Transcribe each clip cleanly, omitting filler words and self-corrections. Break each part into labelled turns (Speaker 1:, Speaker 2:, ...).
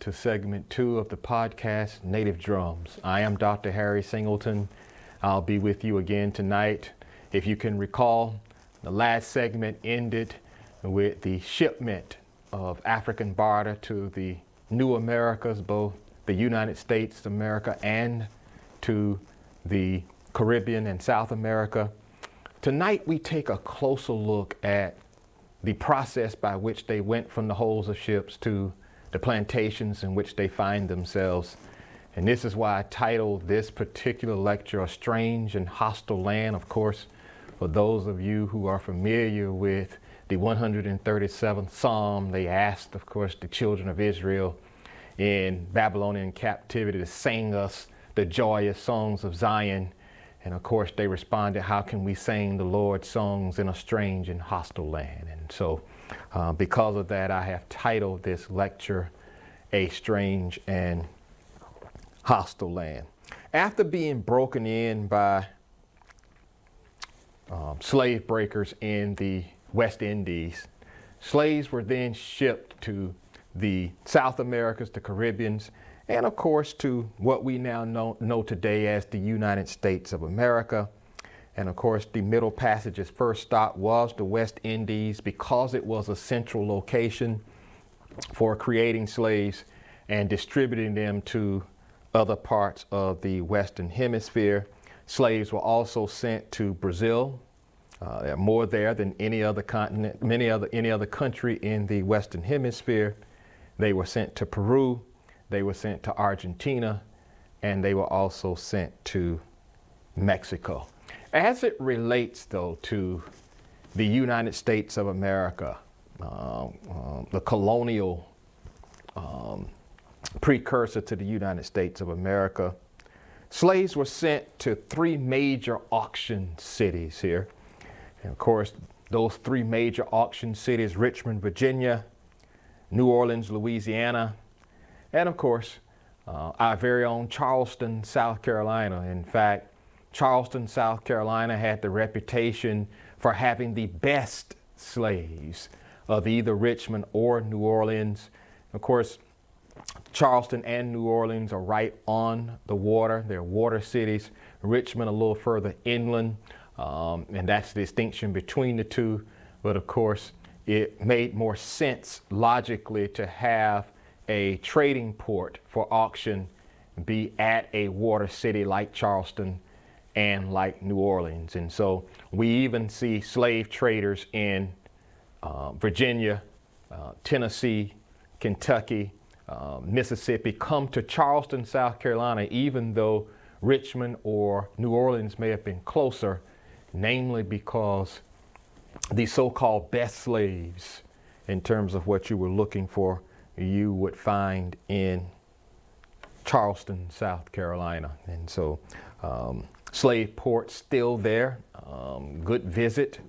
Speaker 1: to segment 2 of the podcast, Native Drums. I am Dr. Harry Singleton. I'll be with you again tonight. If you can recall, the last segment ended with the shipment of African barter to the new Americas, both the United States of America and to the Caribbean and South America. Tonight we take a closer look at the process by which they went from the hulls of ships to the plantations in which they find themselves. And this is why I titled this particular lecture, A Strange and Hostile Land. Of course, for those of you who are familiar with the 137th Psalm, they asked, of course, the children of Israel in Babylonian captivity to sing us the joyous songs of Zion. And of course, they responded, how can we sing the Lord's songs in a strange and hostile land? And so because of that, I have titled this lecture, A Strange and Hostile Land. After being broken in by slave breakers in the West Indies, slaves were then shipped to the South Americas, the Caribbeans, and of course to what we now know today as the United States of America. And of course, the Middle Passage's first stop was the West Indies because it was a central location for creating slaves and distributing them to other parts of the Western Hemisphere. Slaves were also sent to Brazil. There are more there than any other continent, any other country in the Western Hemisphere. They were sent to Peru. They were sent to Argentina, and they were also sent to Mexico. As it relates, though, to the United States of America, the colonial precursor to the United States of America, slaves were sent to 3 major auction cities here. And of course, those 3 major auction cities, Richmond, Virginia, New Orleans, Louisiana, and of course, our very own Charleston, South Carolina. In fact, Charleston, South Carolina had the reputation for having the best slaves of either Richmond or New Orleans. Of course, Charleston and New Orleans are right on the water. They're water cities. Richmond a little further inland, and that's the distinction between the two. But of course, it made more sense logically to have a trading port for auction be at a water city like Charleston and like New Orleans. And so we even see slave traders in Virginia, Tennessee, Kentucky, Mississippi come to Charleston, South Carolina, even though Richmond or New Orleans may have been closer, namely because the so-called best slaves in terms of what you were looking for, you would find in Charleston, South Carolina. And so slave ports still there, good visit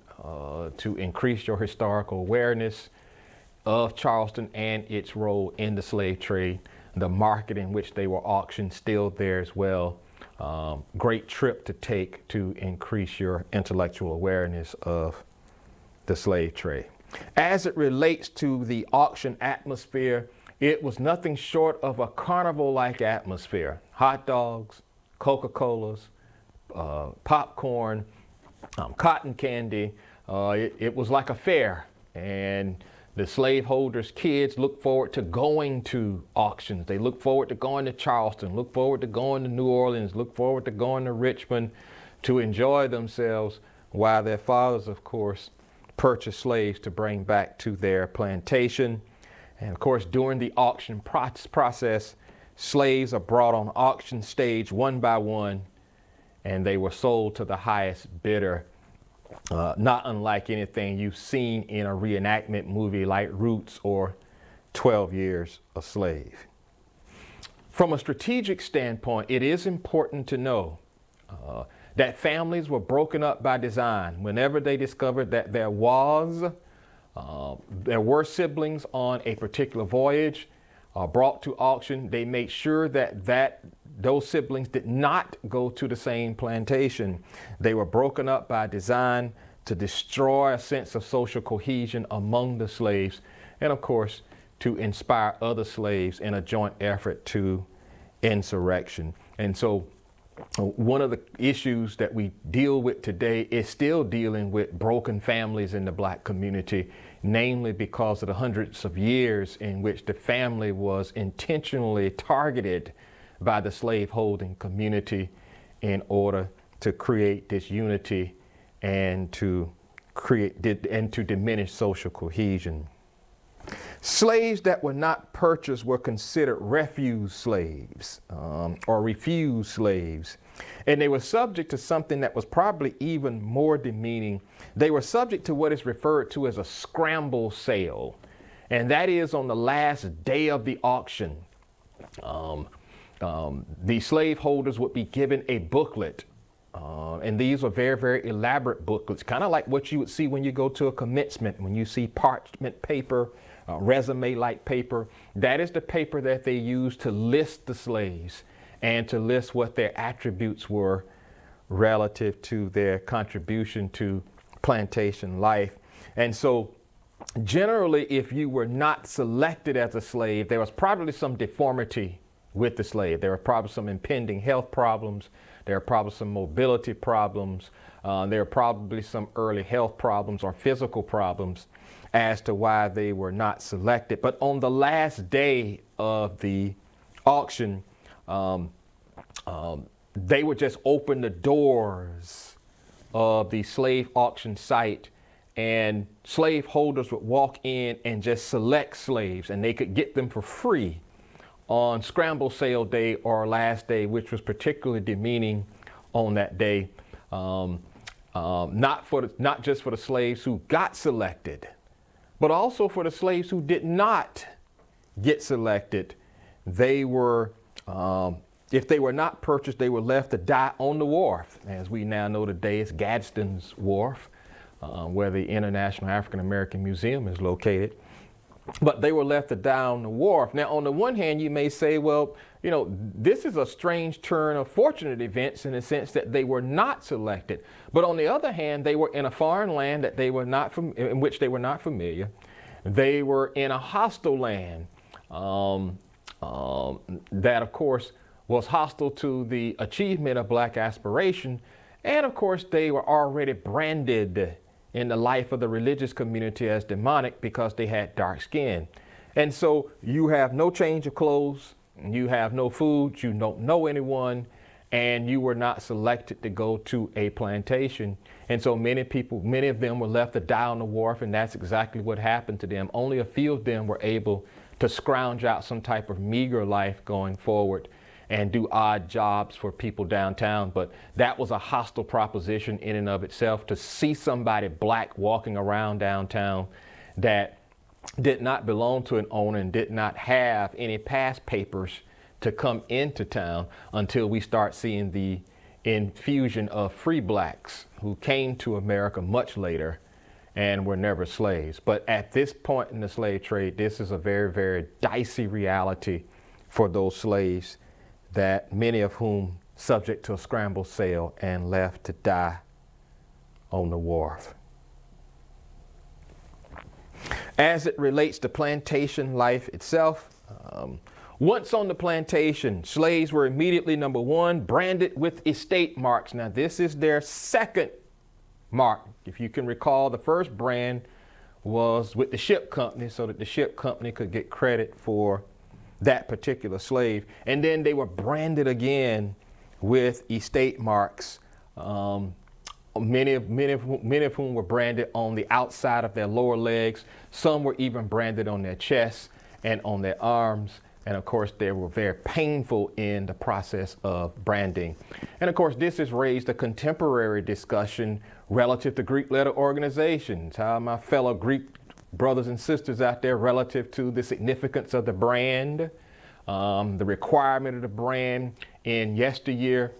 Speaker 1: to increase your historical awareness of Charleston and its role in the slave trade. The market in which they were auctioned still there as well. Great trip to take to increase your intellectual awareness of the slave trade. As it relates to the auction atmosphere, it was nothing short of a carnival-like atmosphere. Hot dogs, Coca-Colas, popcorn, cotton candy. It was like a fair, and the slaveholders' kids look forward to going to auctions. They look forward to going to Charleston, look forward to going to New Orleans, look forward to going to Richmond to enjoy themselves, while their fathers, of course, purchased slaves to bring back to their plantation. And of course, during the auction process, slaves are brought on auction stage one by one, and they were sold to the highest bidder, not unlike anything you've seen in a reenactment movie like Roots or 12 Years a Slave. From a strategic standpoint, it is important to know that families were broken up by design. Whenever they discovered that there were siblings on a particular voyage brought to auction, they made sure that those siblings did not go to the same plantation. They were broken up by design to destroy a sense of social cohesion among the slaves, and of course, to inspire other slaves in a joint effort to insurrection. And so one of the issues that we deal with today is still dealing with broken families in the black community, namely because of the hundreds of years in which the family was intentionally targeted by the slaveholding community in order to create disunity and to diminish social cohesion. Slaves that were not purchased were considered refuse slaves or refused slaves. And they were subject to something that was probably even more demeaning. They were subject to what is referred to as a scramble sale. And that is on the last day of the auction. The slaveholders would be given a booklet. And these were very, very elaborate booklets, kind of like what you would see when you go to a commencement, when you see parchment paper, resume-like paper. That is the paper that they used to list the slaves and to list what their attributes were relative to their contribution to plantation life. And so generally, if you were not selected as a slave, there was probably some deformity with the slave. There were probably some impending health problems. There are probably some mobility problems. There are probably some early health problems or physical problems as to why they were not selected. But on the last day of the auction, they would just open the doors of the slave auction site, and slaveholders would walk in and just select slaves, and they could get them for free on scramble sale day or last day, which was particularly demeaning on that day. Not just for the slaves who got selected, but also for the slaves who did not get selected. They were, if they were not purchased, they were left to die on the wharf. As we now know today, it's Gadsden's Wharf, where the International African American Museum is located. But they were left to die on the wharf. Now, on the one hand, you may say, well, you know, this is a strange turn of fortunate events in the sense that they were not selected. But on the other hand, they were in a foreign land that they were not in which they were not familiar. They were in a hostile land that, of course, was hostile to the achievement of black aspiration. And of course, they were already branded in the life of the religious community as demonic because they had dark skin. And so you have no change of clothes, you have no food, you don't know anyone, and you were not selected to go to a plantation. And so many of them were left to die on the wharf, and that's exactly what happened to them. Only a few of them were able to scrounge out some type of meager life going forward and do odd jobs for people downtown. But that was a hostile proposition in and of itself, to see somebody black walking around downtown that did not belong to an owner and did not have any pass papers to come into town until we start seeing the infusion of free blacks who came to America much later and were never slaves. But at this point in the slave trade, this is a very, very dicey reality for those slaves, that many of whom subject to a scramble sale and left to die on the wharf. As it relates to plantation life itself, once on the plantation, slaves were immediately, number one, branded with estate marks. Now, this is their second mark. If you can recall, the first brand was with the ship company so that the ship company could get credit for that particular slave. And then they were branded again with estate marks, many of whom were branded on the outside of their lower legs. Some were even branded on their chests and on their arms. And of course, they were very painful in the process of branding. And of course, this has raised a contemporary discussion relative to Greek letter organizations. How my fellow Greek brothers and sisters out there relative to the significance of the brand, the requirement of the brand in yesteryear,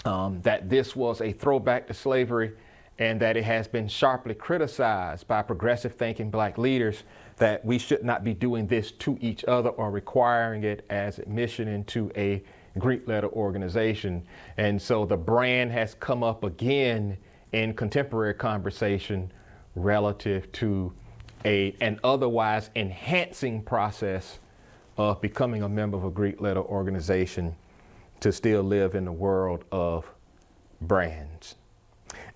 Speaker 1: that this was a throwback to slavery, and that it has been sharply criticized by progressive thinking black leaders that we should not be doing this to each other or requiring it as admission into a Greek letter organization. And so the brand has come up again in contemporary conversation relative to an otherwise enhancing process of becoming a member of a Greek-letter organization to still live in the world of brands.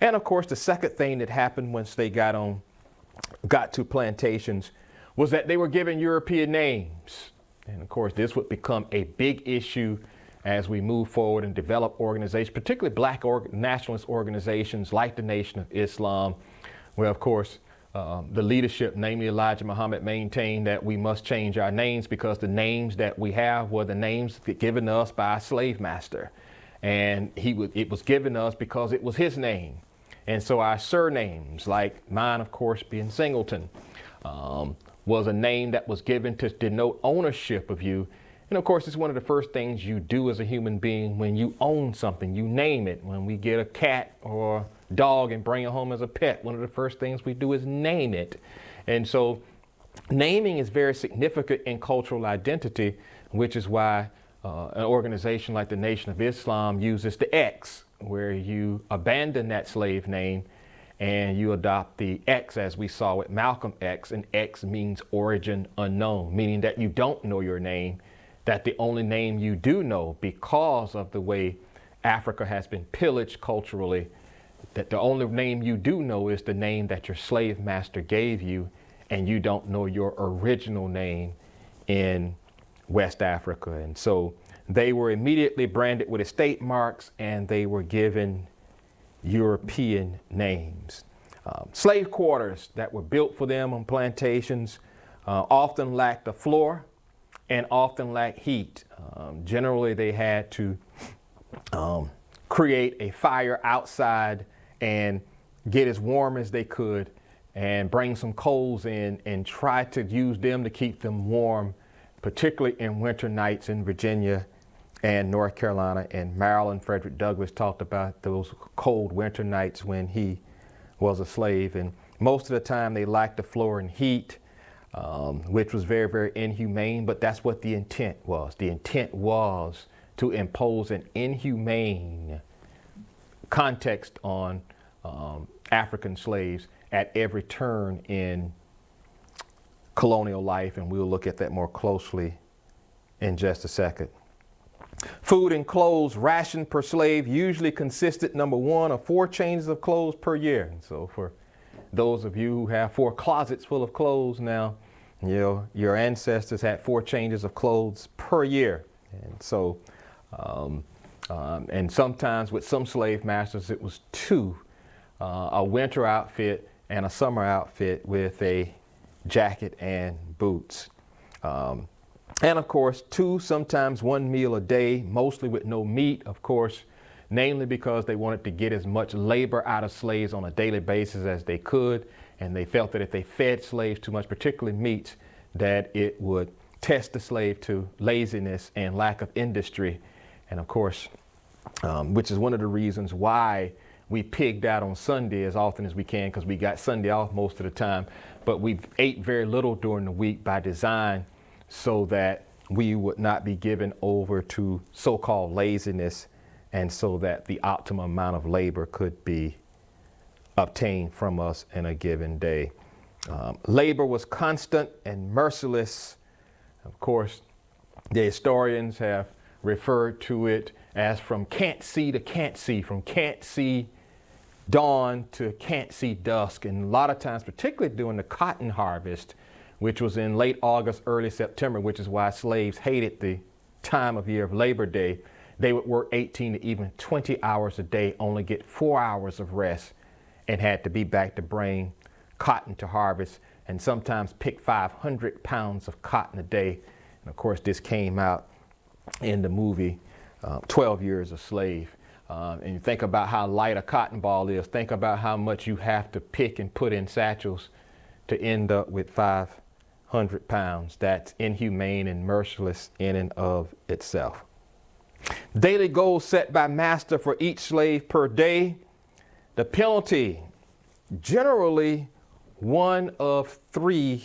Speaker 1: And of course, the second thing that happened once they got to plantations was that they were given European names. And of course, this would become a big issue as we move forward and develop organizations, particularly black nationalist organizations like the Nation of Islam, where of course the leadership, namely Elijah Muhammad, maintained that we must change our names because the names that we have were the names given us by a slave master. And it was given us because it was his name. And so our surnames, like mine, of course, being Singleton, was a name that was given to denote ownership of you. And of course, it's one of the first things you do as a human being when you own something. You name it. When we get a cat or dog and bring it home as a pet, one of the first things we do is name it. And so naming is very significant in cultural identity, which is why an organization like the Nation of Islam uses the X, where you abandon that slave name and you adopt the X, as we saw with Malcolm X, and X means origin unknown, meaning that you don't know your name, that the only name you do know, because of the way Africa has been pillaged culturally, that the only name you do know is the name that your slave master gave you, and you don't know your original name in West Africa. And so they were immediately branded with estate marks, and they were given European names. Slave quarters that were built for them on plantations often lacked a floor and often lacked heat. Generally, they had to create a fire outside and get as warm as they could and bring some coals in and try to use them to keep them warm, particularly in winter nights in Virginia and North Carolina and Maryland. Frederick Douglass talked about those cold winter nights when he was a slave. And most of the time they lacked the floor and heat, which was very, very inhumane, but that's what the intent was. The intent was to impose an inhumane context on African slaves at every turn in colonial life, and we'll look at that more closely in just a second. Food and clothes ration per slave usually consisted, number one, of 4 changes of clothes per year. And so for those of you who have 4 closets full of clothes now, you know, your ancestors had 4 changes of clothes per year. And so, and sometimes with some slave masters, it was 2, a winter outfit and a summer outfit with a jacket and boots. And of course, 2, sometimes 1 meal a day, mostly with no meat, of course, namely because they wanted to get as much labor out of slaves on a daily basis as they could. And they felt that if they fed slaves too much, particularly meat, that it would test the slave to laziness and lack of industry. And of course, which is one of the reasons why we pigged out on Sunday as often as we can, because we got Sunday off most of the time. But we ate very little during the week by design, so that we would not be given over to so-called laziness, and so that the optimum amount of labor could be obtained from us in a given day. Labor was constant and merciless. Of course, the historians have referred to it as from can't see to can't see, from can't see dawn to can't see dusk. And a lot of times, particularly during the cotton harvest, which was in late August, early September, which is why slaves hated the time of year of Labor Day, they would work 18 to even 20 hours a day, only get 4 hours of rest, and had to be back to bring cotton to harvest, and sometimes pick 500 pounds of cotton a day. And of course, this came out in the movie 12 Years a Slave. And you think about how light a cotton ball is. Think about how much you have to pick and put in satchels to end up with 500 pounds. That's inhumane and merciless in and of itself. Daily goals set by master for each slave per day. The penalty, generally one of 3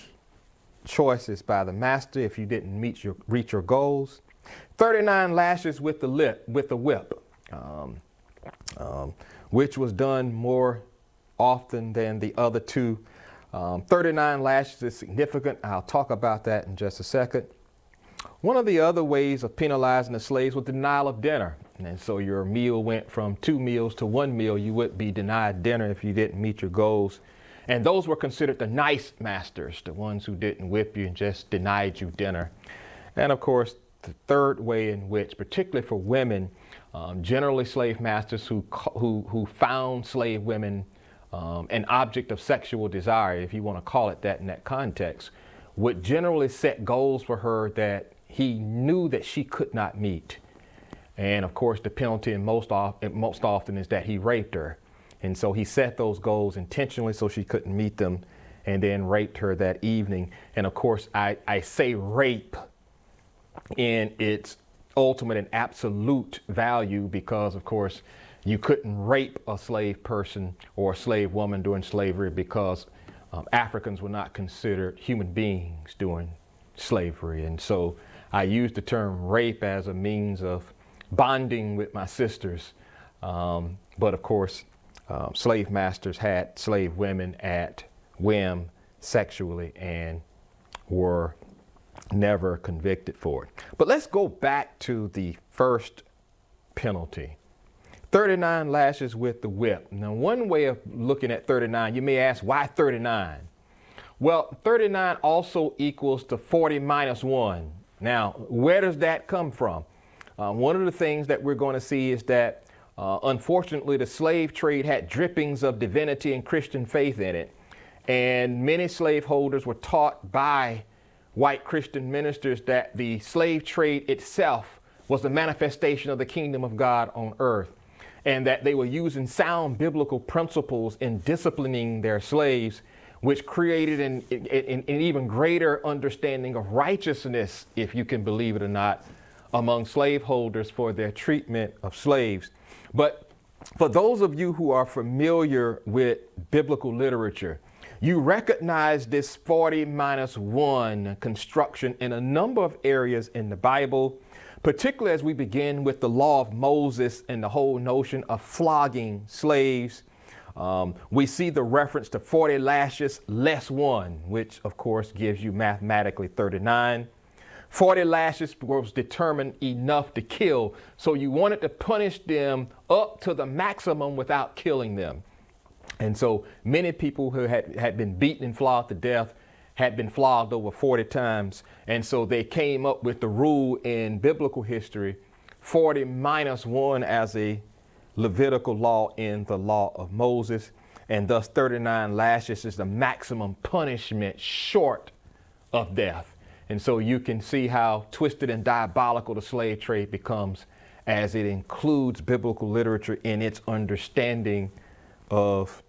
Speaker 1: choices by the master if you didn't reach your goals. 39 lashes with the whip, which was done more often than the other 2. 39 lashes is significant. I'll talk about that in just a second. One of the other ways of penalizing the slaves was denial of dinner. And so your meal went from 2 meals to 1 meal. You would be denied dinner if you didn't meet your goals. And those were considered the nice masters, the ones who didn't whip you and just denied you dinner. And of course, the third way in which, particularly for women, generally slave masters who found slave women an object of sexual desire, if you want to call it that in that context, would generally set goals for her that he knew that she could not meet. And of course, the penalty most often is that he raped her. And so he set those goals intentionally so she couldn't meet them, and then raped her that evening. And of course, I say rape in its ultimate and absolute value because, of course, you couldn't rape a slave person or a slave woman during slavery because Africans were not considered human beings during slavery. And so I use the term rape as a means of bonding with my sisters. But of course, slave masters had slave women at whim sexually and were never convicted for it. But let's go back to the first penalty. 39 lashes with the whip. Now, one way of looking at 39, you may ask, why 39? Well, 39 also equals to 40 minus 1. Now, where does that come from? One of the things that we're going to see is that, unfortunately, the slave trade had drippings of divinity and Christian faith in it. And many slaveholders were taught by white Christian ministers that the slave trade itself was the manifestation of the kingdom of God on earth, and that they were using sound biblical principles in disciplining their slaves, which created an even greater understanding of righteousness, if you can believe it or not, among slaveholders for their treatment of slaves. But for those of you who are familiar with biblical literature, you recognize this 40 minus 1 construction in a number of areas in the Bible, particularly as we begin with the law of Moses and the whole notion of flogging slaves. We see the reference to 40 lashes less 1, which of course gives you mathematically 39. 40 lashes was determined enough to kill, so you wanted to punish them up to the maximum without killing them. And so many people who had been beaten and flogged to death had been flogged over 40 times. And so they came up with the rule in biblical history, 40 minus 1 as a Levitical law in the law of Moses. And thus 39 lashes is the maximum punishment short of death. And so you can see how twisted and diabolical the slave trade becomes as it includes biblical literature in its understanding of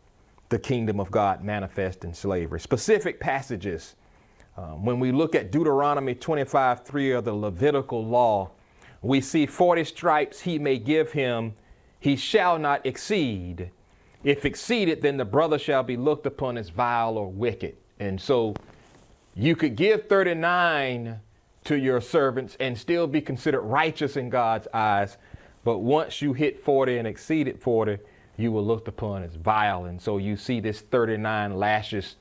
Speaker 1: the kingdom of God manifest in slavery. Specific passages. When we look at Deuteronomy 25:3 of the Levitical law, we see 40 stripes he may give him, he shall not exceed. If exceeded, then the brother shall be looked upon as vile or wicked. And so you could give 39 to your servants and still be considered righteous in God's eyes. But once you hit 40 and exceeded 40, you were looked upon as vile. And so you see this 39 lashes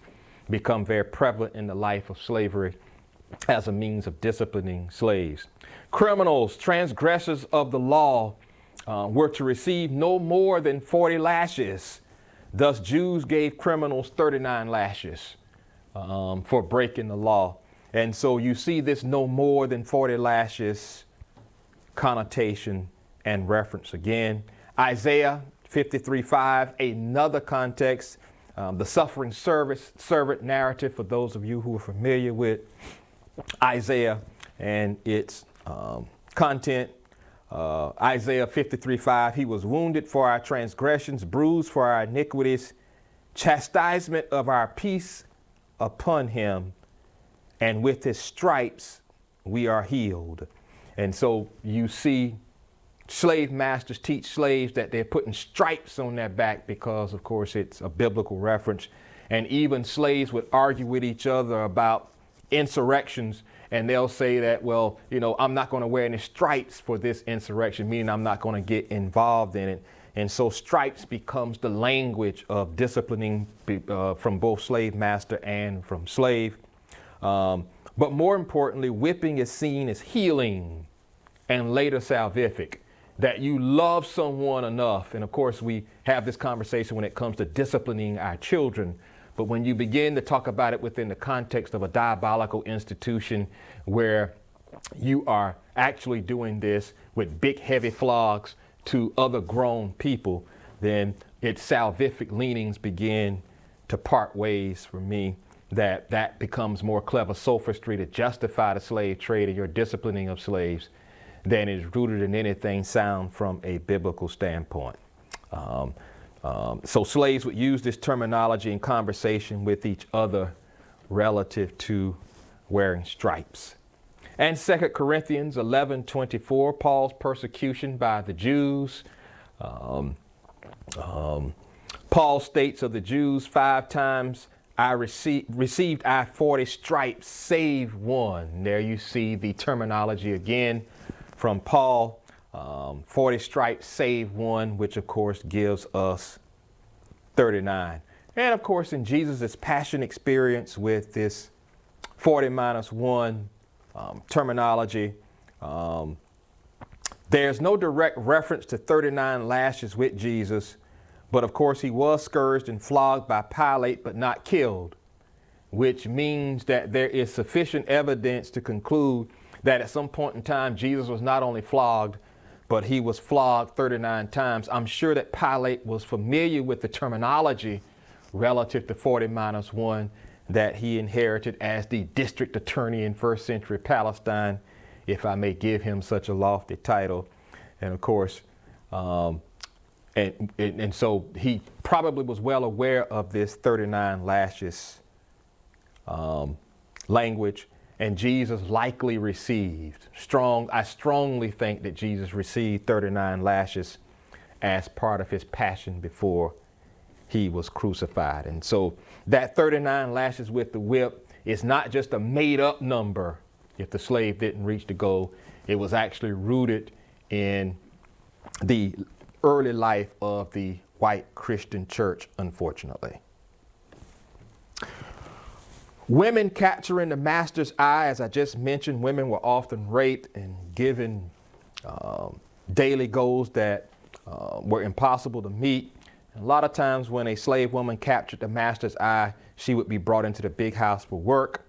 Speaker 1: become very prevalent in the life of slavery as a means of disciplining slaves. Criminals, transgressors of the law, were to receive no more than 40 lashes. Thus, Jews gave criminals 39 lashes for breaking the law. And so you see this no more than 40 lashes connotation and reference again. Isaiah 53:5, another context, the suffering servant narrative for those of you who are familiar with Isaiah and its content. Isaiah 53:5, he was wounded for our transgressions, bruised for our iniquities, chastisement of our peace upon him, and with his stripes we are healed. And so you see slave masters teach slaves that they're putting stripes on their back because, of course, it's a biblical reference. And even slaves would argue with each other about insurrections, and they'll say that, well, you know, I'm not going to wear any stripes for this insurrection, meaning I'm not going to get involved in it. And so stripes becomes the language of disciplining from both slave master and from slave. But more importantly, whipping is seen as healing and later salvific, that you love someone enough. And of course, we have this conversation when it comes to disciplining our children. But when you begin to talk about it within the context of a diabolical institution where you are actually doing this with big, heavy flogs to other grown people, then its salvific leanings begin to part ways for me. That becomes more clever sophistry to justify the slave trade and your disciplining of slaves than is rooted in anything sound from a biblical standpoint. So slaves would use this terminology in conversation with each other relative to wearing stripes. And 2 Corinthians 11:24, Paul's persecution by the Jews. Paul states of the Jews 5 times, I received 40 stripes, save one. There you see the terminology again from Paul, 40 stripes, save one, which of course gives us 39. And of course, in Jesus' passion experience with this 40 minus 1 terminology, there's no direct reference to 39 lashes with Jesus, but of course he was scourged and flogged by Pilate, but not killed, which means that there is sufficient evidence to conclude that at some point in time, Jesus was not only flogged, but he was flogged 39 times. I'm sure that Pilate was familiar with the terminology relative to 40 minus 1 that he inherited as the district attorney in first century Palestine, if I may give him such a lofty title. And of course, and so he probably was well aware of this 39 lashes language, and Jesus likely received I strongly think that Jesus received 39 lashes as part of his passion before he was crucified. And so that 39 lashes with the whip is not just a made up number if the slave didn't reach the goal. It was actually rooted in the early life of the white Christian church, unfortunately. Women capturing the master's eye, as I just mentioned, women were often raped and given daily goals that were impossible to meet. And a lot of times when a slave woman captured the master's eye, she would be brought into the big house for work.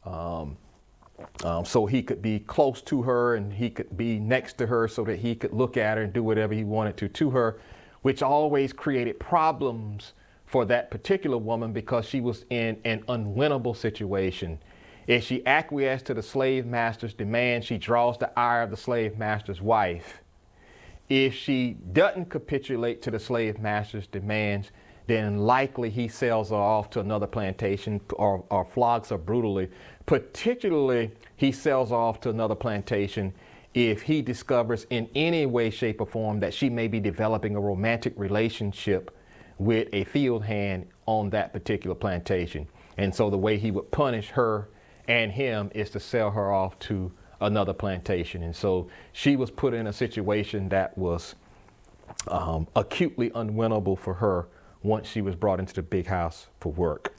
Speaker 1: So he could be close to her and he could be next to her so that he could look at her and do whatever he wanted to her, which always created problems for that particular woman because she was in an unwinnable situation. If she acquiesced to the slave master's demand, she draws the ire of the slave master's wife. If she doesn't capitulate to the slave master's demands, then likely he sells her off to another plantation or flogs her brutally. Particularly, he sells her off to another plantation if he discovers in any way, shape, or form that she may be developing a romantic relationship with a field hand on that particular plantation. And so the way he would punish her and him is to sell her off to another plantation. And so she was put in a situation that was acutely unwinnable for her once she was brought into the big house for work.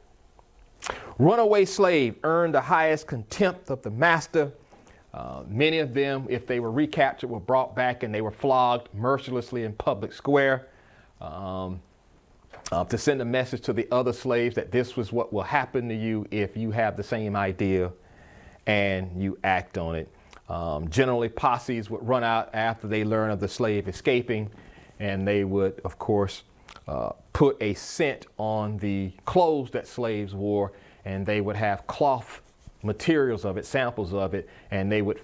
Speaker 1: Runaway slave earned the highest contempt of the master. Many of them, if they were recaptured, were brought back and they were flogged mercilessly in public square to send a message to the other slaves that this was what will happen to you if you have the same idea and you act on it. Generally, posses would run out after they learn of the slave escaping, and they would, of course, put a scent on the clothes that slaves wore, and they would have cloth materials of it, samples of it, and they would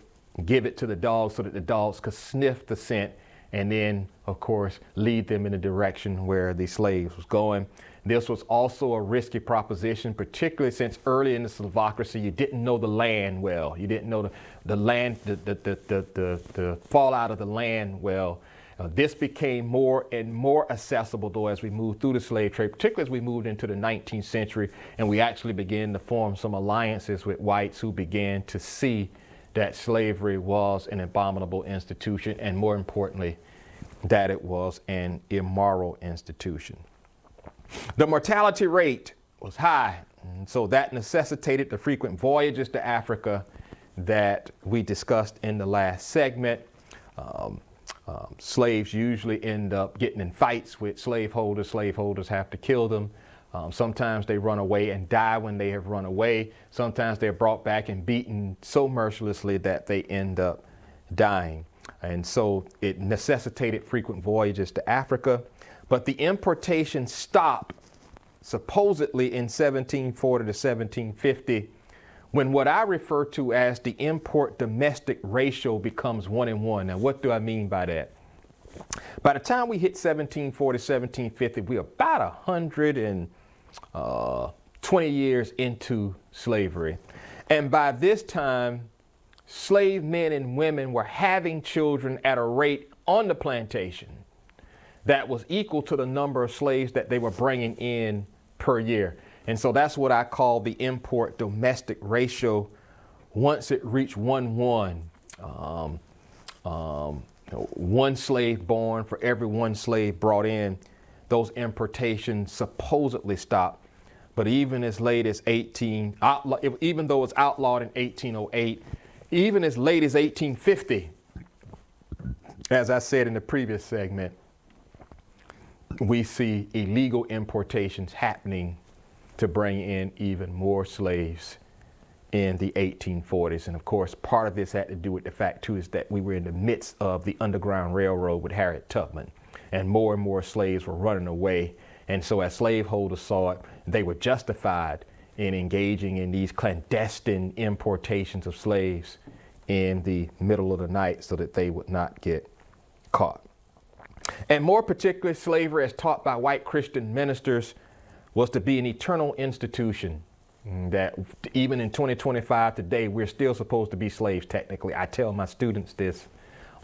Speaker 1: give it to the dogs so that the dogs could sniff the scent and then, of course, lead them in the direction where the slaves was going. This was also a risky proposition, particularly since early in the slavocracy, you didn't know the land well. You didn't know the land, the fallout of the land well. This became more and more accessible, though, as we moved through the slave trade, particularly as we moved into the 19th century, and we actually began to form some alliances with whites who began to see that slavery was an abominable institution, and more importantly, that it was an immoral institution. The mortality rate was high, and so that necessitated the frequent voyages to Africa that we discussed in the last segment. Slaves usually end up getting in fights with slaveholders. Slaveholders have to kill them. Sometimes they run away and die when they have run away. Sometimes they're brought back and beaten so mercilessly that they end up dying. And so it necessitated frequent voyages to Africa. But the importation stopped supposedly in 1740 to 1750, when what I refer to as the import-domestic ratio becomes 1:1. Now, what do I mean by that? By the time we hit 1740, 1750, we're about 120 years into slavery. And by this time, slave men and women were having children at a rate on the plantation that was equal to the number of slaves that they were bringing in per year. And so that's what I call the import-domestic ratio. Once it reached 1:1, one slave born for every one slave brought in, those importations supposedly stopped. But even as late as even though it's outlawed in 1808, even as late as 1850, as I said in the previous segment, we see illegal importations happening to bring in even more slaves in the 1840s. And of course, part of this had to do with the fact too is that we were in the midst of the Underground Railroad with Harriet Tubman, and more slaves were running away. And so as slaveholders saw it, they were justified in engaging in these clandestine importations of slaves in the middle of the night so that they would not get caught. And more particularly, slavery as taught by white Christian ministers was to be an eternal institution, that even in 2025 today, we're still supposed to be slaves technically. I tell my students this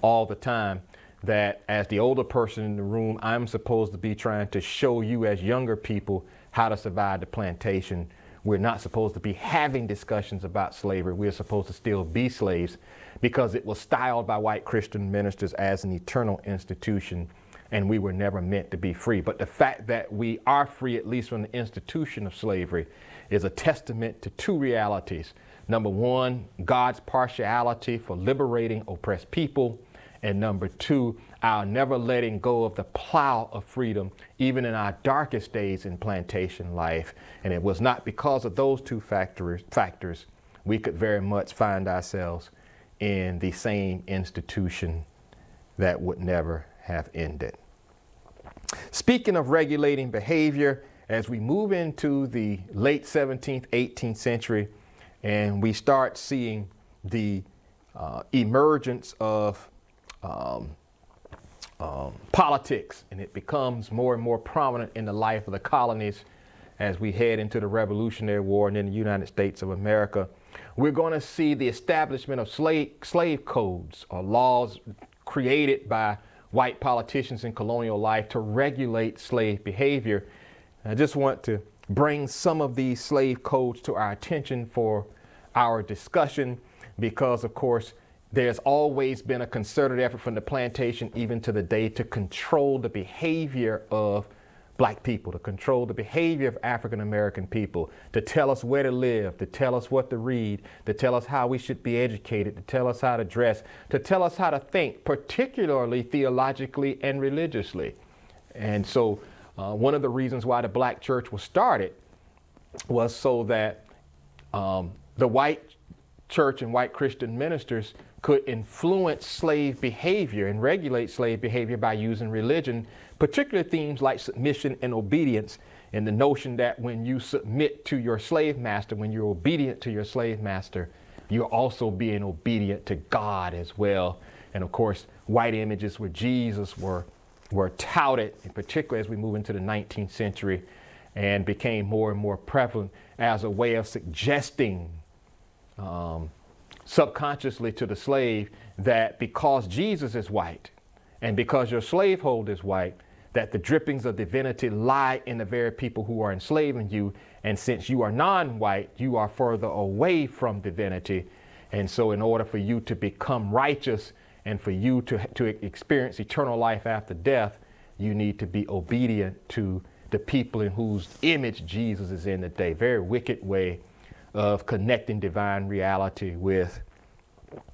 Speaker 1: all the time, that as the older person in the room, I'm supposed to be trying to show you as younger people how to survive the plantation. We're not supposed to be having discussions about slavery. We're supposed to still be slaves because it was styled by white Christian ministers as an eternal institution, and we were never meant to be free. But the fact that we are free, at least from the institution of slavery, is a testament to two realities. Number one, God's partiality for liberating oppressed people. And number two, our never letting go of the plow of freedom, even in our darkest days in plantation life. And it was not because of those two factors we could very much find ourselves in the same institution that would never have ended. Speaking of regulating behavior, as we move into the late 17th, 18th century, and we start seeing the emergence of politics, and it becomes more and more prominent in the life of the colonies as we head into the Revolutionary War and in the United States of America, we're going to see the establishment of slave codes or laws created by white politicians in colonial life to regulate slave behavior. I just want to bring some of these slave codes to our attention for our discussion because, of course, there's always been a concerted effort from the plantation even to the day to control the behavior of black people, to control the behavior of African American people, to tell us where to live, to tell us what to read, to tell us how we should be educated, to tell us how to dress, to tell us how to think, particularly theologically and religiously. And so one of the reasons why the black church was started was so that the white church and white Christian ministers could influence slave behavior and regulate slave behavior by using religion, particularly themes like submission and obedience, and the notion that when you submit to your slave master, when you're obedient to your slave master, you're also being obedient to God as well. And of course, white images with Jesus were touted, in particular as we move into the 19th century, and became more and more prevalent as a way of suggesting subconsciously to the slave that because Jesus is white and because your slaveholder is white, that the drippings of divinity lie in the very people who are enslaving you. And since you are non-white, you are further away from divinity. And so in order for you to become righteous And for you to experience eternal life after death, you need to be obedient to the people in whose image Jesus is in today. Very wicked way of connecting divine reality with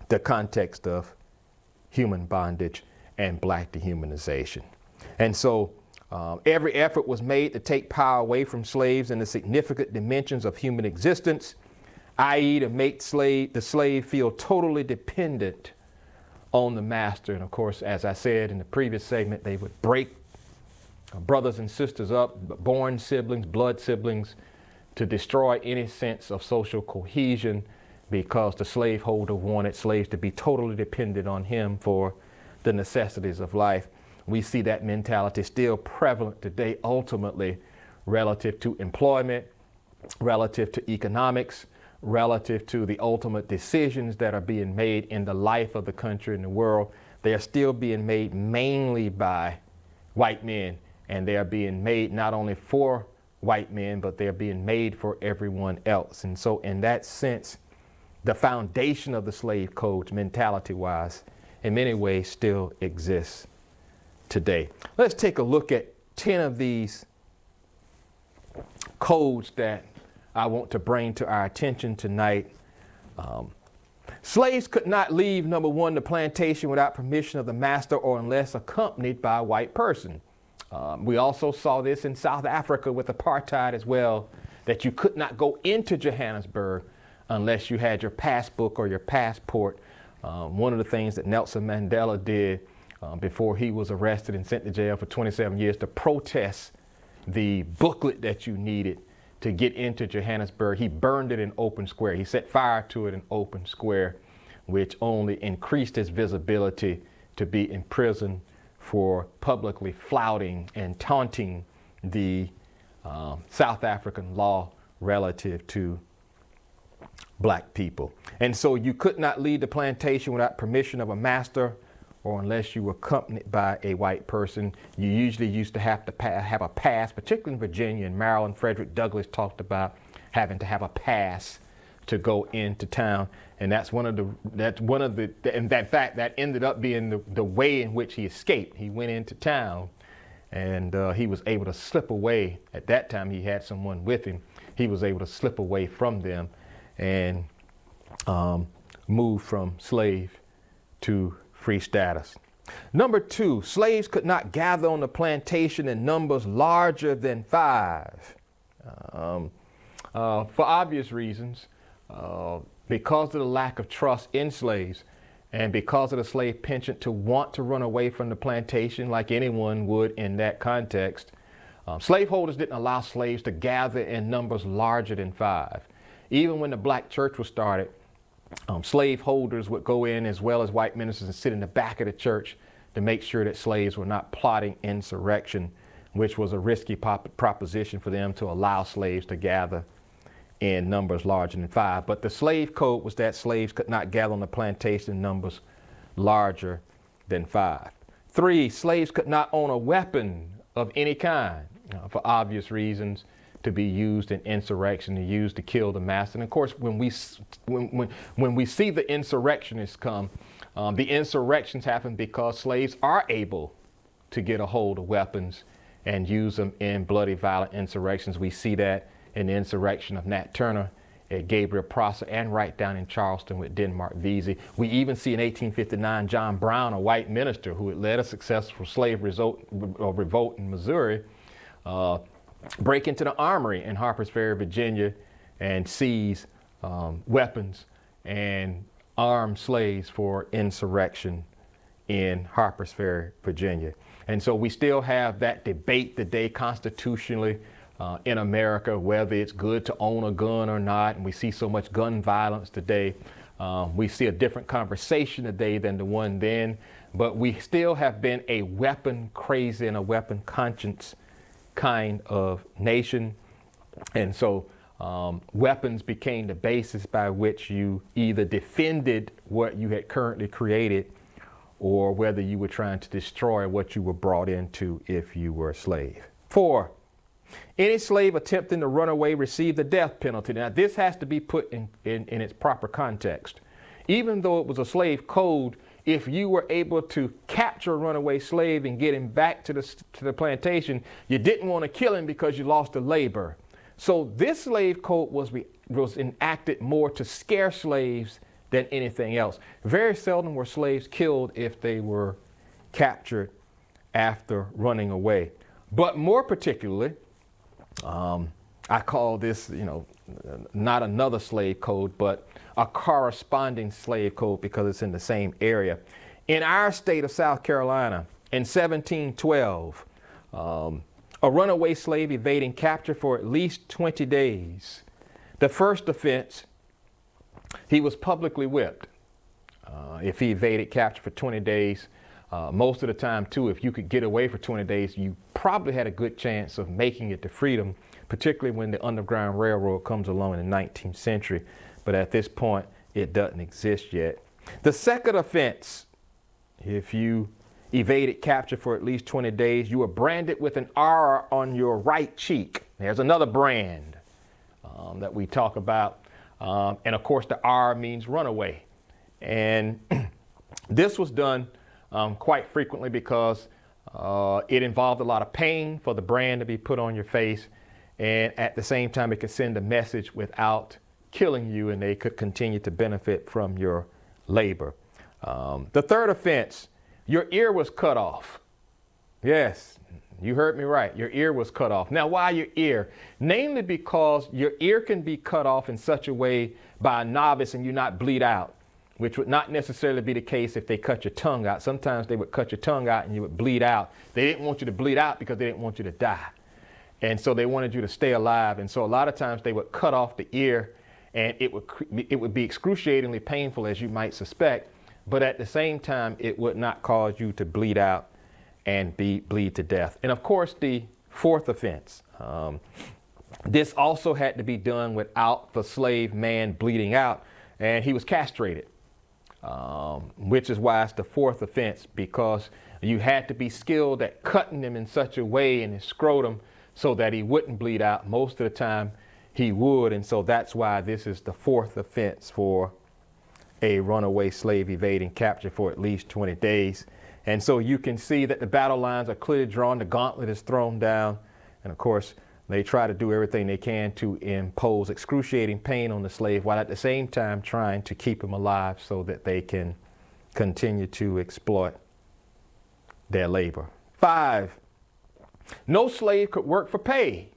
Speaker 1: the context of human bondage and black dehumanization. And so every effort was made to take power away from slaves in the significant dimensions of human existence, i.e. to make the slave feel totally dependent on the master. And of course, as I said in the previous segment, they would break brothers and sisters up, born siblings, blood siblings, to destroy any sense of social cohesion, because the slaveholder wanted slaves to be totally dependent on him for the necessities of life. We see that mentality still prevalent today, ultimately relative to employment, relative to economics, relative to the ultimate decisions that are being made in the life of the country and the world. They are still being made mainly by white men, and they are being made not only for white men, but they're being made for everyone else. And so in that sense, the foundation of the slave codes, mentality-wise, in many ways still exists today. Let's take a look at 10 of these codes that I want to bring to our attention tonight. Slaves could not leave, number one, the plantation without permission of the master or unless accompanied by a white person. We also saw this in South Africa with apartheid as well, that you could not go into Johannesburg unless you had your passbook or your passport. One of the things that Nelson Mandela did before he was arrested and sent to jail for 27 years to protest the booklet that you needed to get into Johannesburg, he burned it in open square. He set fire to it in open square, which only increased his visibility to be imprisoned for publicly flouting and taunting the South African law relative to black people. And so you could not leave the plantation without permission of a master or unless you were accompanied by a white person. You usually used to have a pass, particularly in Virginia and Maryland. Frederick Douglass talked about having to have a pass to go into town. And that ended up being the way in which he escaped. He went into town and he was able to slip away. At that time, he had someone with him. He was able to slip away from them and move from slave to free status. Number two, slaves could not gather on the plantation in numbers larger than 5. For obvious reasons, because of the lack of trust in slaves and because of the slave penchant to want to run away from the plantation like anyone would in that context, slaveholders didn't allow slaves to gather in numbers larger than 5. Even when the black church was started, slaveholders would go in as well as white ministers and sit in the back of the church to make sure that slaves were not plotting insurrection, which was a risky proposition for them to allow slaves to gather in numbers larger than 5. But the slave code was that slaves could not gather on the plantation in numbers larger than 5. 3, slaves could not own a weapon of any kind, for obvious reasons, to be used in insurrection, to use to kill the master. And of course, when we see the insurrectionists come, the insurrections happen because slaves are able to get a hold of weapons and use them in bloody, violent insurrections. We see that in the insurrection of Nat Turner at Gabriel Prosser and right down in Charleston with Denmark Vesey. We even see in 1859 John Brown, a white minister who had led a successful slave revolt in Missouri, break into the armory in Harpers Ferry, Virginia, and seize weapons and arm slaves for insurrection in Harpers Ferry, Virginia. And so we still have that debate today constitutionally in America, whether it's good to own a gun or not. And we see so much gun violence today. We see a different conversation today than the one then, but we still have been a weapon crazy and a weapon conscience kind of nation. And so weapons became the basis by which you either defended what you had currently created or whether you were trying to destroy what you were brought into if you were a slave. 4, any slave attempting to run away received the death penalty. Now this has to be put in its proper context. Even though it was a slave code, if you were able to capture a runaway slave and get him back to the plantation, you didn't want to kill him because you lost the labor. So this slave code was enacted more to scare slaves than anything else. Very seldom were slaves killed if they were captured after running away. But more particularly, I call this, not another slave code, but a corresponding slave code because it's in the same area. In our state of South Carolina, in 1712, a runaway slave evading capture for at least 20 days. The first offense, he was publicly whipped. If he evaded capture for 20 days, most of the time too, if you could get away for 20 days, you probably had a good chance of making it to freedom, particularly when the Underground Railroad comes along in the 19th century. But at this point, it doesn't exist yet. The second offense, if you evaded capture for at least 20 days, you were branded with an R on your right cheek. There's another brand that we talk about. And of course, the R means runaway. And this was done quite frequently because it involved a lot of pain for the brand to be put on your face. And at the same time, it could send a message without killing you, and they could continue to benefit from your labor. The third offense, your ear was cut off. Yes, you heard me right. Your ear was cut off. Now, why your ear? Namely because your ear can be cut off in such a way by a novice and you not bleed out, which would not necessarily be the case if they cut your tongue out. Sometimes they would cut your tongue out and you would bleed out. They didn't want you to bleed out because they didn't want you to die. And so they wanted you to stay alive. And so a lot of times they would cut off the ear, and it would be excruciatingly painful, as you might suspect. But at the same time, it would not cause you to bleed out and bleed to death. And of course, the fourth offense, this also had to be done without the slave man bleeding out, and he was castrated, which is why it's the fourth offense, because you had to be skilled at cutting him in such a way in his scrotum so that he wouldn't bleed out. Most of the time he would, and so that's why this is the fourth offense for a runaway slave evading capture for at least 20 days. And so you can see that the battle lines are clearly drawn, the gauntlet is thrown down, and of course they try to do everything they can to impose excruciating pain on the slave while at the same time trying to keep him alive so that they can continue to exploit their labor. 5, no slave could work for pay.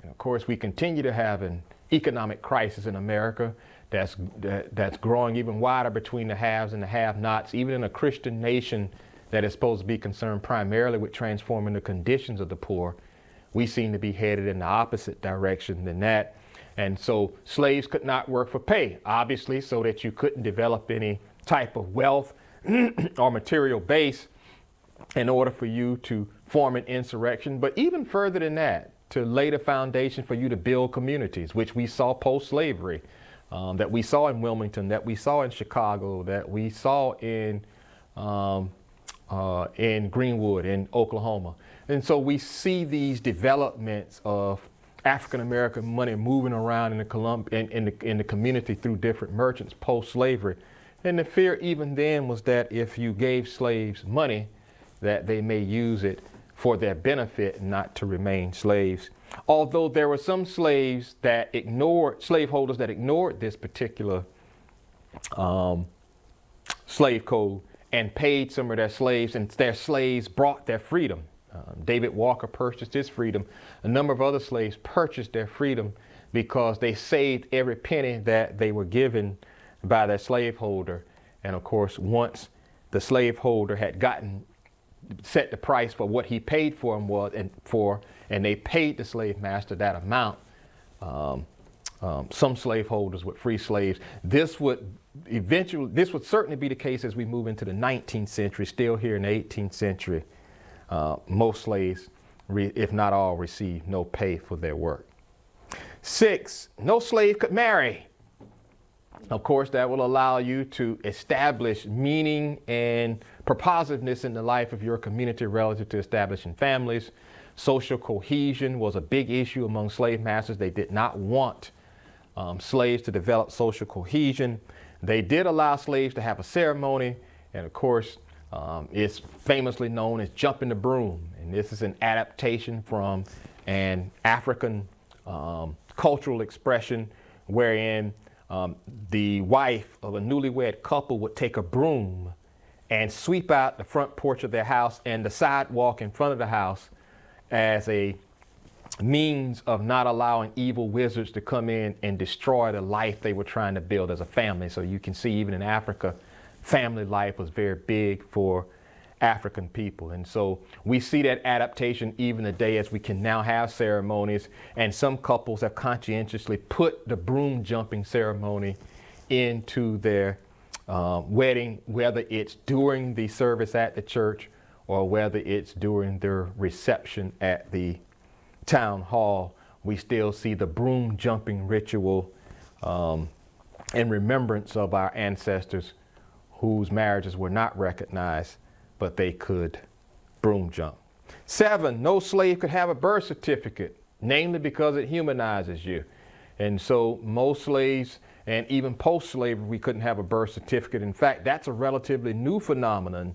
Speaker 1: And of course, we continue to have an economic crisis in America that's growing even wider between the haves and the have-nots, even in a Christian nation that is supposed to be concerned primarily with transforming the conditions of the poor. We seem to be headed in the opposite direction than that. And so slaves could not work for pay, obviously, so that you couldn't develop any type of wealth or material base in order for you to form an insurrection. But even further than that, to lay the foundation for you to build communities, which we saw post-slavery, that we saw in Wilmington, that we saw in Chicago, that we saw in Greenwood, in Oklahoma. And so we see these developments of African-American money moving around in the community through different merchants post-slavery. And the fear even then was that if you gave slaves money, that they may use it for their benefit, not to remain slaves. Although there were some slaveholders that ignored this particular slave code and paid some of their slaves, and their slaves brought their freedom. David Walker purchased his freedom. A number of other slaves purchased their freedom because they saved every penny that they were given by their slaveholder. And of course, once the slaveholder had set the price for what he paid for him and they paid the slave master that amount, some slaveholders would free slaves. This would certainly be the case as we move into the 19th century. Still here in the 18th century, most slaves, if not all, received no pay for their work. 6, no slave could marry. Of course, that will allow you to establish meaning and purposiveness in the life of your community relative to establishing families. Social cohesion was a big issue among slave masters. They did not want slaves to develop social cohesion. They did allow slaves to have a ceremony And of course, it's famously known as jumping the broom. And this is an adaptation from an African cultural expression wherein the wife of a newlywed couple would take a broom and sweep out the front porch of their house and the sidewalk in front of the house as a means of not allowing evil wizards to come in and destroy the life they were trying to build as a family. So you can see even in Africa, family life was very big for African people. And so we see that adaptation even today as we can now have ceremonies, and some couples have conscientiously put the broom jumping ceremony into their wedding, whether it's during the service at the church or whether it's during their reception at the town hall. We still see the broom jumping ritual in remembrance of our ancestors whose marriages were not recognized, but they could broom jump. 7, no slave could have a birth certificate, namely because it humanizes you. And so most slaves, and even post-slavery, we couldn't have a birth certificate. In fact, that's a relatively new phenomenon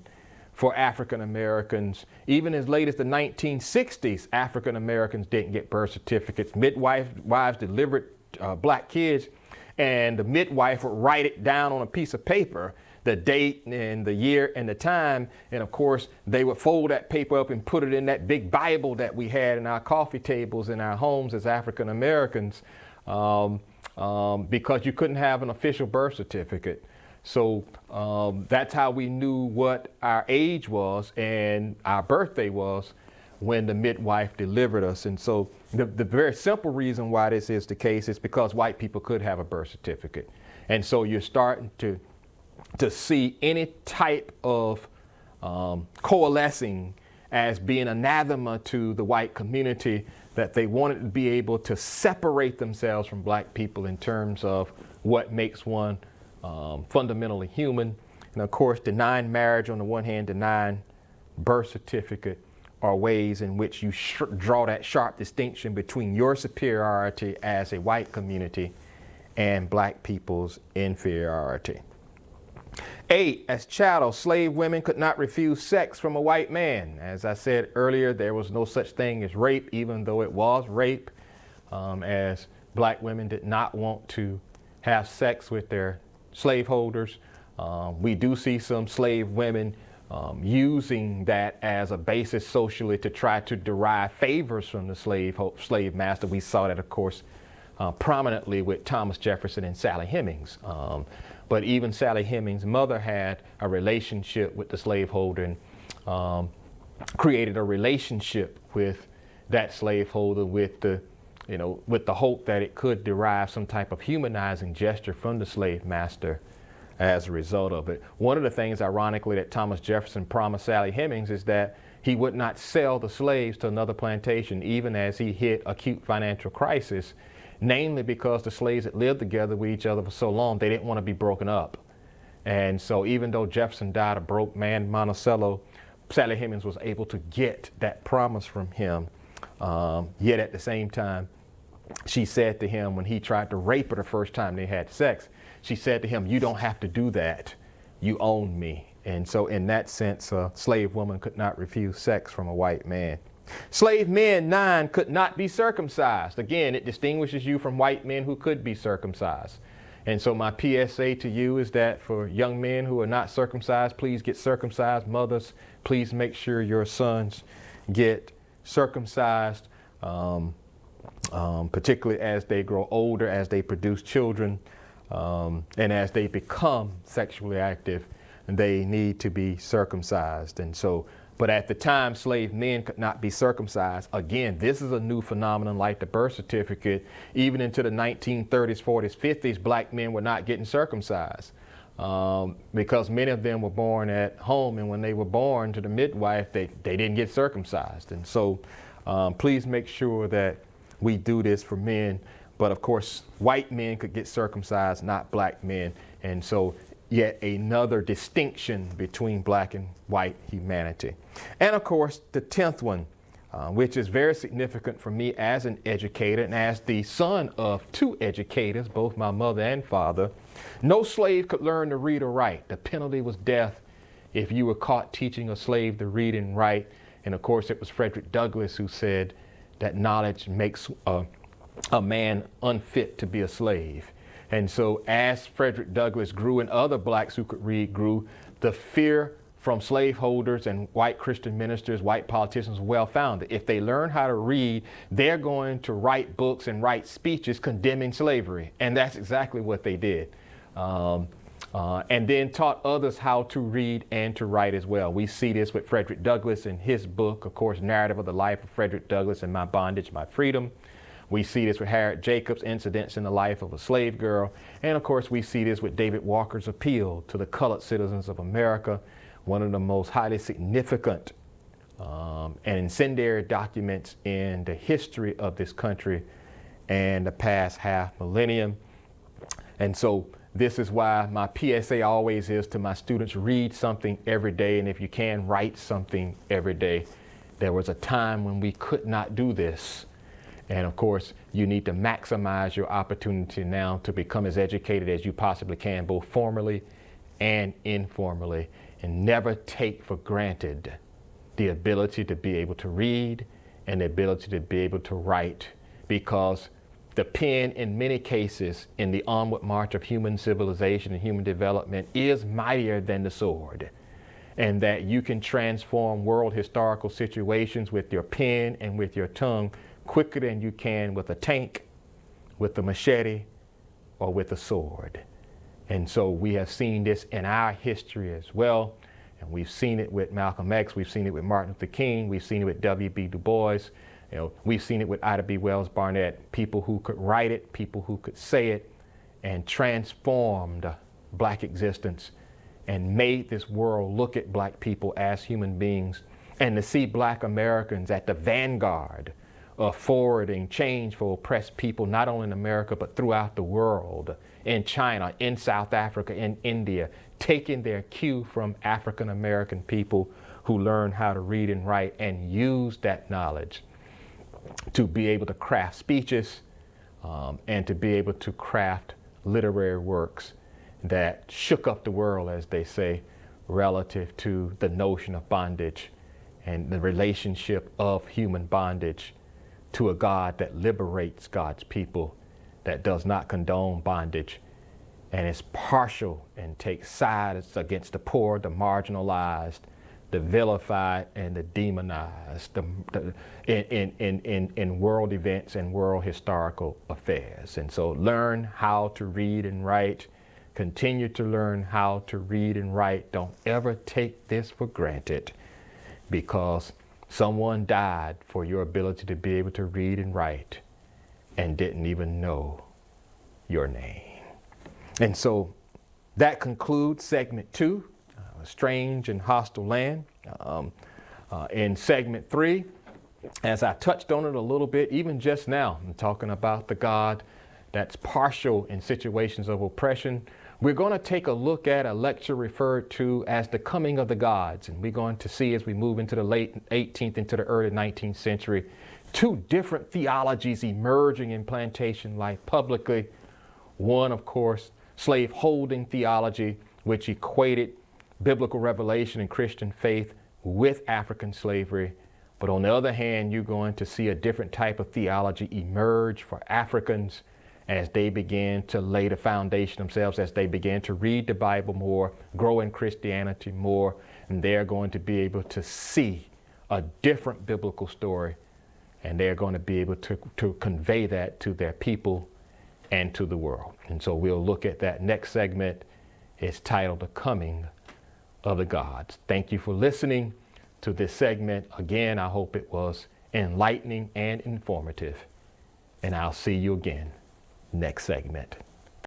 Speaker 1: for African Americans. Even as late as the 1960s, African Americans didn't get birth certificates. Wives delivered black kids, and the midwife would write it down on a piece of paper, the date and the year and the time. And of course, they would fold that paper up and put it in that big Bible that we had in our coffee tables in our homes as African Americans, because you couldn't have an official birth certificate. So that's how we knew what our age was and our birthday was when the midwife delivered us. And so the very simple reason why this is the case is because white people could have a birth certificate. And so you're starting to see any type of coalescing as being anathema to the white community, that they wanted to be able to separate themselves from black people in terms of what makes one fundamentally human. And of course, denying marriage on the one hand, denying birth certificate are ways in which you draw that sharp distinction between your superiority as a white community and black people's inferiority. 8, as chattel, slave women could not refuse sex from a white man. As I said earlier, there was no such thing as rape, even though it was rape, as black women did not want to have sex with their slaveholders. We do see some slave women using that as a basis socially to try to derive favors from the slave master. We saw that, of course, prominently with Thomas Jefferson and Sally Hemings. But even Sally Hemings' mother had a relationship with the slaveholder and created a relationship with that slaveholder with the hope that it could derive some type of humanizing gesture from the slave master as a result of it. One of the things, ironically, that Thomas Jefferson promised Sally Hemings is that he would not sell the slaves to another plantation, even as he hit acute financial crisis, namely because the slaves had lived together with each other for so long, they didn't want to be broken up. And so even though Jefferson died a broke man, Monticello, Sally Hemings was able to get that promise from him. Yet at the same time, she said to him when he tried to rape her the first time they had sex, she said to him, "You don't have to do that. You own me." And so in that sense, a slave woman could not refuse sex from a white man. Slave men, 9, could not be circumcised. Again, it distinguishes you from white men who could be circumcised. And so my PSA to you is that for young men who are not circumcised, please get circumcised. Mothers, please make sure your sons get circumcised, particularly as they grow older, as they produce children, and as they become sexually active, they need to be circumcised. And so, but at the time, slave men could not be circumcised. Again, this is a new phenomenon like the birth certificate. Even into the 1930s, 40s, 50s, black men were not getting circumcised because many of them were born at home. And when they were born to the midwife, they didn't get circumcised. And so please make sure that we do this for men. But of course, white men could get circumcised, not black men. And so yet another distinction between black and white humanity. And of course, the 10th one, which is very significant for me as an educator and as the son of 2 educators, both my mother and father. No slave could learn to read or write. The penalty was death if you were caught teaching a slave to read and write. And of course, it was Frederick Douglass who said that knowledge makes a man unfit to be a slave. And so as Frederick Douglass grew and other blacks who could read grew, the fear from slaveholders and white Christian ministers, white politicians, well founded. If they learn how to read, they're going to write books and write speeches condemning slavery. And that's exactly what they did. And then taught others how to read and to write as well. We see this with Frederick Douglass in his book, of course, Narrative of the Life of Frederick Douglass and My Bondage, My Freedom. We see this with Harriet Jacobs' Incidents in the Life of a Slave Girl. And of course, we see this with David Walker's Appeal to the Colored Citizens of America, one of the most highly significant and incendiary documents in the history of this country and the past half millennium. And so this is why my PSA always is to my students, read something every day. And if you can, write something every day. There was a time when we could not do this. And of course, you need to maximize your opportunity now to become as educated as you possibly can, both formally and informally, and never take for granted the ability to be able to read and the ability to be able to write, because the pen, in many cases, in the onward march of human civilization and human development, is mightier than the sword, and that you can transform world historical situations with your pen and with your tongue quicker than you can with a tank, with a machete, or with a sword. And so we have seen this in our history as well. And we've seen it with Malcolm X, we've seen it with Martin Luther King, we've seen it with W.B. Du Bois, we've seen it with Ida B. Wells Barnett, people who could write it, people who could say it, and transformed black existence and made this world look at black people as human beings, and to see black Americans at the vanguard of forwarding change for oppressed people, not only in America, but throughout the world, in China, in South Africa, in India, taking their cue from African American people who learn how to read and write and use that knowledge to be able to craft speeches and to be able to craft literary works that shook up the world, as they say, relative to the notion of bondage and the relationship of human bondage to a God that liberates God's people, that does not condone bondage, and is partial and takes sides against the poor, the marginalized, the vilified, and the demonized in world events and world historical affairs. And so learn how to read and write. Continue to learn how to read and write. Don't ever take this for granted, because someone died for your ability to be able to read and write and didn't even know your name. And so that concludes segment 2, A Strange and Hostile Land. In segment 3, as I touched on it a little bit, even just now, I'm talking about the God that's partial in situations of oppression. We're going to take a look at a lecture referred to as the coming of the gods. And we're going to see, as we move into the late 18th into the early 19th century, 2 different theologies emerging in plantation life publicly. One, of course, slave-holding theology, which equated biblical revelation and Christian faith with African slavery. But on the other hand, you're going to see a different type of theology emerge for Africans as they began to lay the foundation themselves, as they began to read the Bible more, grow in Christianity more, and they're going to be able to see a different biblical story, and they're going to be able to convey that to their people and to the world. And so we'll look at that next segment. It's titled The Coming of the Gods. Thank you for listening to this segment. Again, I hope it was enlightening and informative, and I'll see you again next segment.